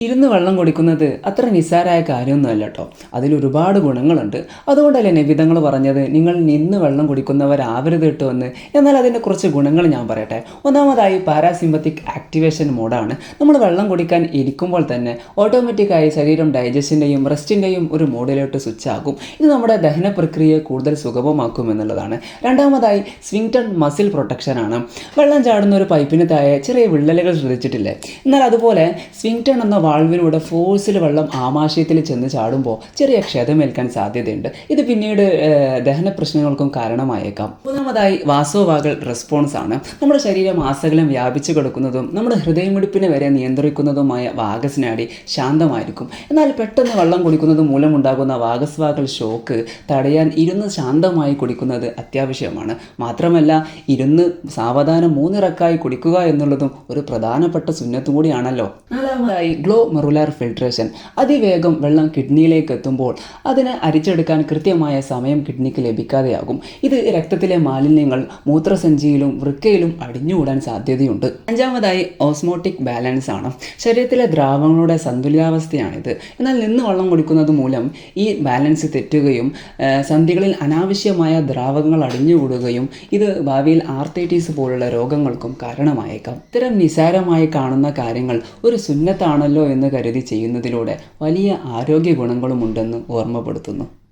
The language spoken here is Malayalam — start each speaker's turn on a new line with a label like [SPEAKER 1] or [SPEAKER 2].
[SPEAKER 1] ഇരുന്ന് വെള്ളം കുടിക്കുന്നത് അത്ര നിസ്സാരമായ കാര്യമൊന്നുമല്ല കേട്ടോ. അതിലൊരുപാട് ഗുണങ്ങളുണ്ട്. അതുകൊണ്ടല്ലേ നബിതങ്ങൾ പറഞ്ഞത് നിങ്ങൾ നിന്ന് വെള്ളം കുടിക്കുന്നവരാവരുത് കേട്ടോ എന്ന്. എന്നാൽ അതിൻ്റെ കുറച്ച് ഗുണങ്ങൾ ഞാൻ പറയട്ടെ. ഒന്നാമതായി പാരാസിമ്പത്തിക് ആക്ടിവേഷൻ മോഡാണ്. നമ്മൾ വെള്ളം കുടിക്കാൻ ഇരിക്കുമ്പോൾ തന്നെ ഓട്ടോമാറ്റിക്കായി ശരീരം ഡൈജഷൻ്റെയും റെസ്റ്റിൻ്റെയും ഒരു മോഡിലോട്ട് സ്വിച്ച് ആകും. ഇത് നമ്മുടെ ദഹന പ്രക്രിയയെ കൂടുതൽ സുഗമമാക്കും എന്നുള്ളതാണ്. രണ്ടാമതായി സ്വിങ്ടൺ മസിൽ പ്രൊട്ടക്ഷനാണ്. വെള്ളം ചാടുന്ന ഒരു പൈപ്പിന് താഴെ ചെറിയ വിള്ളലുകൾ ശ്രദ്ധിച്ചിട്ടില്ലേ? എന്നാൽ അതുപോലെ സ്വിങ്ടൺ എന്ന വാൾവിലൂടെ ഫോഴ്സിൽ വെള്ളം ആമാശയത്തിൽ ചെന്ന് ചാടുമ്പോൾ ചെറിയ ക്ഷതമേൽക്കാൻ സാധ്യതയുണ്ട്. ഇത് പിന്നീട് ദഹന പ്രശ്നങ്ങൾക്കും കാരണമായേക്കാം. മൂന്നാമതായി വാസോവാഗൽ റെസ്പോൺസ് ആണ്. നമ്മുടെ ശരീരം ആസകലം വ്യാപിച്ചു കിടക്കുന്നതും നമ്മുടെ ഹൃദയമിടിപ്പിനെ വരെ നിയന്ത്രിക്കുന്നതുമായ വാഗസ് നാഡി ശാന്തമായിരിക്കും. എന്നാൽ പെട്ടെന്ന് വെള്ളം കുടിക്കുന്നത് മൂലമുണ്ടാകുന്ന വാഗസ് വാഗൽ ഷോക്ക് തടയാൻ ഇരുന്ന് ശാന്തമായി കുടിക്കുന്നത് അത്യാവശ്യമാണ്. മാത്രമല്ല ഇരുന്ന് സാവധാനം മൂന്നിറക്കായി കുടിക്കുക എന്നുള്ളതും ഒരു പ്രധാനപ്പെട്ട സുന്നത്തും കൂടിയാണല്ലോ. നാലാമതായി ഗ്ലോമെറുലാർ ഫിൽട്രേഷൻ. അതിവേഗം വെള്ളം കിഡ്നിയിലേക്ക് എത്തുമ്പോൾ അതിനെ അരിച്ചെടുക്കാൻ കൃത്യമായ സമയം കിഡ്നിക്ക് ലഭിക്കാതെയാകും. ഇത് രക്തത്തിലെ മാലിന്യങ്ങൾ മൂത്രസഞ്ചിയിലും വൃക്കയിലും അടിഞ്ഞുകൂടാൻ സാധ്യതയുണ്ട്. അഞ്ചാമതായി ഓസ്മോട്ടിക് ബാലൻസ് ആണ്. ശരീരത്തിലെ ദ്രാവകങ്ങളുടെ സന്തുലിതാവസ്ഥയാണിത്. എന്നാൽ നിന്ന് വെള്ളം കുടിക്കുന്നത് മൂലം ഈ ബാലൻസ് തെറ്റുകയും സന്ധികളിൽ അനാവശ്യമായ ദ്രാവകങ്ങൾ അടിഞ്ഞുകൂടുകയും ഇത് ഭാവിയിൽ ആർത്തൈറ്റിസ് പോലുള്ള രോഗങ്ങൾക്കും കാരണമായേക്കാം. ഇത്തരം നിസാരമായി കാണുന്ന കാര്യങ്ങൾ ഒരു സുന്നത്താണല്ലോ എന്ന് കരുതി ചെയ്യുന്നതിലൂടെ വലിയ ആരോഗ്യ ഗുണങ്ങളുമുണ്ടെന്ന് ഓർമ്മപ്പെടുത്തുന്നു.